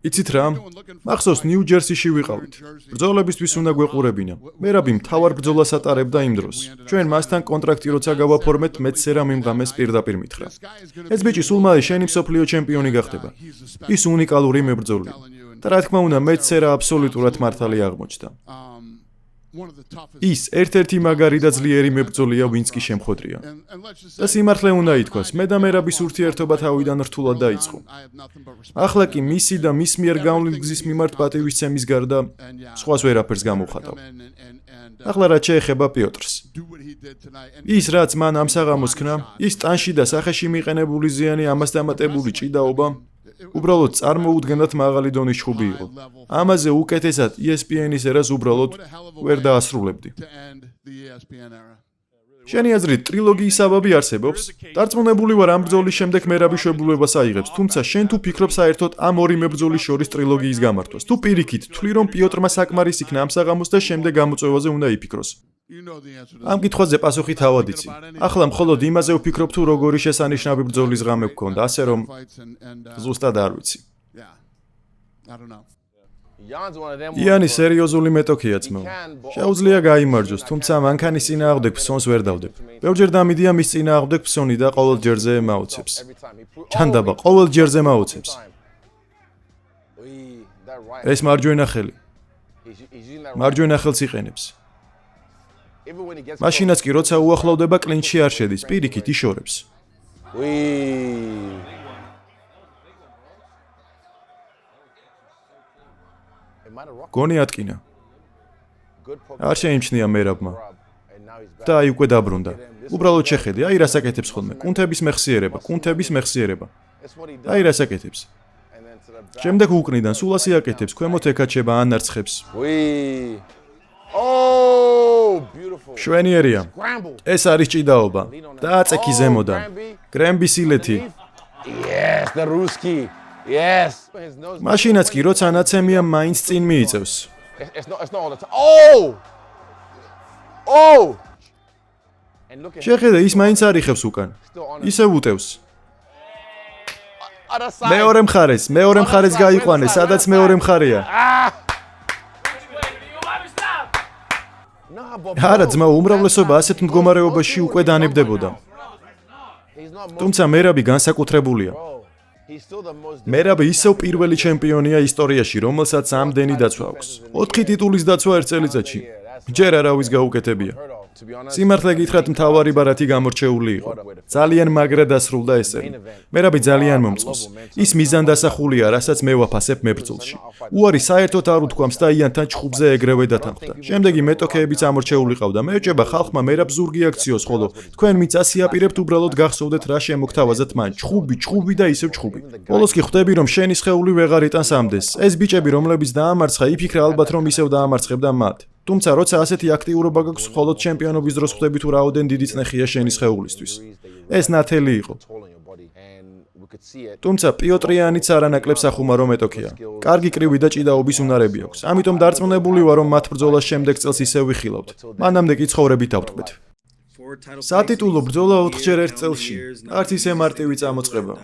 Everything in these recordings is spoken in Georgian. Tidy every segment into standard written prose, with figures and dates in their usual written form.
იცით რა? მახსოვს ნიუ-ჯერსიში ვიყავით. ბრძოლებისთვის უნდა გვეყურებინა. მერაბი მთავარ ბრძოლას ატარებდა იმ დროს. ჩვენ მასთან კონტრაქტი როცა გავაფორმეთ, მეც სერამ იმ ღამეს პირდაპირ მითხრა. ეს ბიჭი სულ მალე შენი მსოფლიო ჩემპიონი გახდება. ის უნიკალური მებრძოლია. და რა თქმა უნდა, მეც სერა აბსოლუტურად მართალი აღმოჩნდა. ის ერთ-ერთი მაგარი და ძლიერი მებრძოლია, ვინც კი შემხოდრია. და სიმართლე უნდა ითქვას, მე და მერაბის ურთიერთობა თავიდან რთულად დაიწყო. ახლა კი მისი და მის მიერ გავლილი გზის მიმართ პატივისცემის გარდა სხვას ვერაფერს გამოვხატავ. ახლა რაც შეეხება პიოტრს. ის რაც მან ამ საღამოს ქნა, ის ტანში და სახეში მიყენებული ზიანი ამას დამატებული ჭიდაობა უბრალოდ წარმოუდგენლად მაღალი დონის ჩხუბი იყო. ამაზე უკეთესად ESPN-ის ერას უბრალოდ ვერ დაასრულებდი. შენი აზრით, ტრილოგიის საბაბი არსებობს? დარწმუნებული ვარ, ამ ბრძოლის შემდეგ მერაბი შვებულებას აიღებს, თუმცა შენ თუ ფიქრობ საერთოდ ამ ორი მებრძოლის შორის ტრილოგიის გამართვას? თუ პირიქით, თვლი რომ პიოტრმა საკმარის იქნა ამ საღამოს და შემდეგ გამოწვევაზე უნდა იფიქროს. ამ კითხვაზე პასუხი თავად იცი. ახლა მხოლოდ იმაზე ვფიქრობ, თუ როგორი შესანიშნავი ბრძოლის ღამე გქონდა, ასე რომ ზუსტად არ ვიცი. იანი სერიოზული მეტოქია ძმო. შეუძლია გაიმარჯოს, თუმცა მანქანის წინააღმდეგ ფსონს ვერ დავდებ. ბევრჯერ დამიდია მის წინააღმდეგ ფსონი და ყოველ ჯერზე მაოცებს. ჩანდაბა, ყოველ ჯერზე მაოცებს. ეს მარჯვენა ხელი. მარჯვენა ხელს იყენებს. მაშინაც კი როცა უახლოვდება კლინჩში არ შედის, პირიქით იშორებს. გონი ატკინა. არ შეიმჩნია მერაბმა. და აი უკვე დაბრუნდა. უბრალოდ შეხედე, აი რას აკეთებს ხოლმე. კუნთების მეხსიერება. აი რას აკეთებს. შემდეგ უკნიდან სულას იაკეთებს, ქვემოთ ეკაჩება, ანარცხებს. შვენიერია. ეს არის ჭიდაობა. დააწექი ზემოდან. გრემბის ილეთი. მაშინაც კი როცა ნაცემია მაინც წინ მიიწევს. შეხედე, ის მაინც არიხებს უკან. ისევ უტევს. მეორე მხარეს გაიყვანე, სადაც მეორე მხარეა. არა ძმა, უმრავლესობა ასეთ მდგომარეობაში უკვე დანებდებოდა. თუმცა მერაბი განსაკუთრებულია. მერაბი ისევ პირველი ჩემპიონია ისტორიაში, რომელსაც ამდენი დაცვა აქვს. 4 ტიტულის დაცვა ერთ წელიწადში. ჯერ არავის გაუკეთებია. სიმართლე გითხრათ, მთავარი ბარათი გამორჩეული იყო. ძალიან მაგრა დასრულდა ეს წელი. მერაბი ძალიან მომწონს. ის მიზანდასახულია, რასაც მე ვაფასებ მებრძოლში. უარი საერთოდ არ უთქვამს და იანთან ჩხუბზე ეგრევე დათანხმდა. შემდეგი მეტოქეებიც ამორჩეული ყავდა. მე ვჭება ხალხმა მერაბ ზურგი აქციოს, ხოლო თქვენ მიც ასიაპირებთ უბრალოდ გახსოვდეთ რა შემოგთავაზეთ მან. ჩხუბი და ისევ ჩხუბი. ბოლოს კი ხვდები რომ შენი სხეული ვეღარ იტანს ამდენს. ეს ბიჭები, რომლებიც დაამარცხა, იფიქრა ალბათ რომ ისევ დაამარცხებდა მათ. თუმცა როცა ასეთი აქტიურობა გაქვს, მხოლოდ ჩემპიონობის დროს ხვდები თუ რაოდენ დიდი წნეხია შენი სხეულისთვის. ეს ნათელი იყო. თუმცა პიოტრიანიც არანაკლებს ახუმარო მეტოქეა. კარგი კრივი და ჭიდაობის უნარები აქვს. ამიტომ დარწმუნებული ვარ, რომ მათ ბრძოლას შემდეგ წელს ისევ ვიხილავთ. მანამდე კი ცხოვრებით დავტყვეთ. სატიტულო ბრძოლა 4-ჯერ ერთ წელში. არც ისე მარტივი წამოწყება.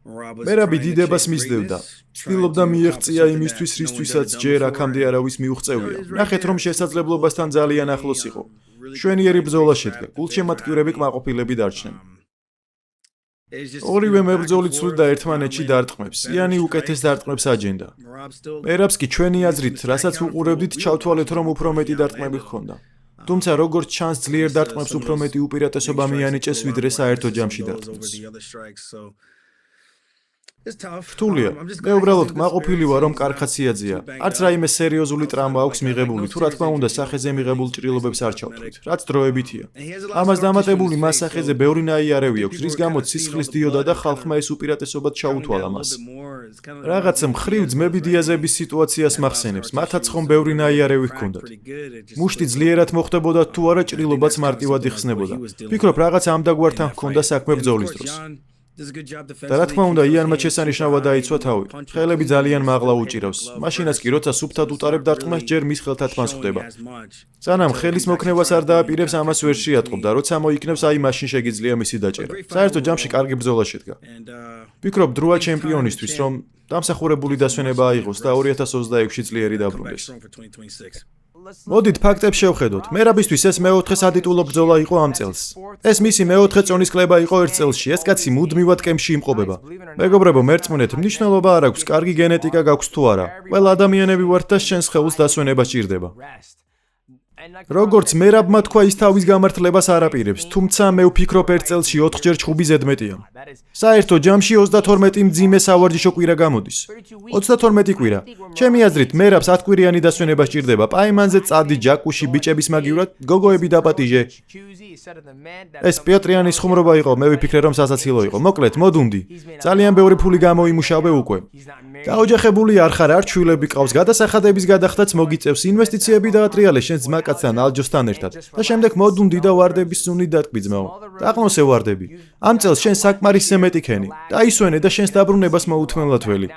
მერაბი დიდებას მისდევდა. ცდილობდა მიეღწია იმისთვის, რისთვისაც ჯერ აქამდე არავის მიუღწევია. ნახეთ, რომ შესაძლებლობასთან ძალიან ახლოს იყო. შვენიერი ბრძოლა შედგა. გულშემატკივრები კმაყოფილები დარჩნენ. ორივე მებრძოლი ცვლიდა ერთმანეთში დარტყმებს. იანი უკეთეს დარტყმებს აჯენდა. მერაბს კი ჩვენი აზრით, რასაც უყურებდით, ჩავთვალეთ, რომ უფრო მეტი დარტყმები ჰქონდა. თუმცა როგორც ჩანს, ძლიერ დარტყმებს უფრო მეტი უპირატესობა მიანიჭეს, ვიდრე საერთო ჯამში დარტყმებს. რთულია. მე უბრალოდ კმაყოფილი ვარ, რომ კარხაციაძეა. არც რაიმე სერიოზული ტრამვა აქვს მიღებული, თუ რა თქმა უნდა სახეზე მიღებულ ჭრილობებს არ ჩავთვლით, რაც დროებითია. ამას დამატებული მას სახეზე ბევრი ნაიარევი აქვს, რის გამოც სისხლის დიოდა და ხალხმა ეს უპირატესობად ჩაუთვალა მას. რაღაც მხრივ ძმები დიაზების სიტუაციას მახსენებს, მათაც ხომ ბევრი ნაიარევი ჰქონდათ. მუშტი ძლიერად მოხდებოდათ თუ არა, ჭრილობაც მარტივად იხსნებოდა. ფიქრობ, რაღაც ამდაგვართან ჰქონდა საქმე ბრძოლის დროს. და რა თქმა უნდა, იანმა შესანიშნავად დაიცვა თავი. ხელები ძალიან მაღლა უჭირავს. მაშინაც კი, როცა სუფთად უტარებ დარტყმას, ჯერ მის ხელთათმას ხვდება. სანამ ხელის მოქნებას არ დააპირებს, ამას ვერ შეატყობ და როცა მოიქნევს, აი მაშინ შეგიძლია მისი დაჭერა. საერთო ჯამში კარგი ბრძოლა შედგა. ვფიქრობ, დროა ჩემპიონისთვის, რომ დამსახურებული დასვენება აიღოს და 2026 წლიერი დაბრუნდეს. მოდით ფაქტებს შევხედოთ. მერაბისთვის ეს მეოთხე სადიტულო ბრძოლა იყო ამ წელს. ეს მისი მეოთხე წონის კლება იყო ერთ წელში. ეს კაცი მუდმივად კემპში იმყოფება. მეგობრებო, მერწმუნეთ, მნიშვნელობა არ აქვს, კარგი გენეტიკა გაქვს თუ არა. ყველა ადამიანები ვართ და შენს სხეულს დასვენება სჭირდება. როგორც მერაბმა თქვა, ის თავის გამართლებას არ აპირებს, თუმცა მე ვფიქრობ, ერთ წელში 4-ჯერ ჩხუბი ზედმეტია. საერთო ჯამში 32 მძიმე სავარჯიშო კვირა გამოდის. 32 კვირა. ჩემი აზრით, მერაბს 10 კვირიანი დასვენება სჭირდება. პაიმანზე წადი, ჯაკუში, ბიჭების მაგივრად, გოგოები დაპატიჟე. ეს პიოტრიანის ხუმრობა იყო, მე ვიფიქრე, რომ სასაცილო იყო. მოკლედ, მოდუნდი. ძალიან ბევრი ფული გამოიმუშავე უკვე. გაოჯახებული არ ხარ, არ ჩვილები ყავს, გადასახადების გადახდაც მოგიწევს, ინვესტიციები დაატრიალე შენს ძმაკაცთან, ალჯოსთან ერთად. და შემდეგ მოდუნდი და ვარდების სუნით დატკბი ძმაო. დაყნოსე ვარდები. ამ წელს შენ საკმარისზე მეტი ქენი. დაისვენე და შენს დაბრუნებას მოუთმენლად ველი.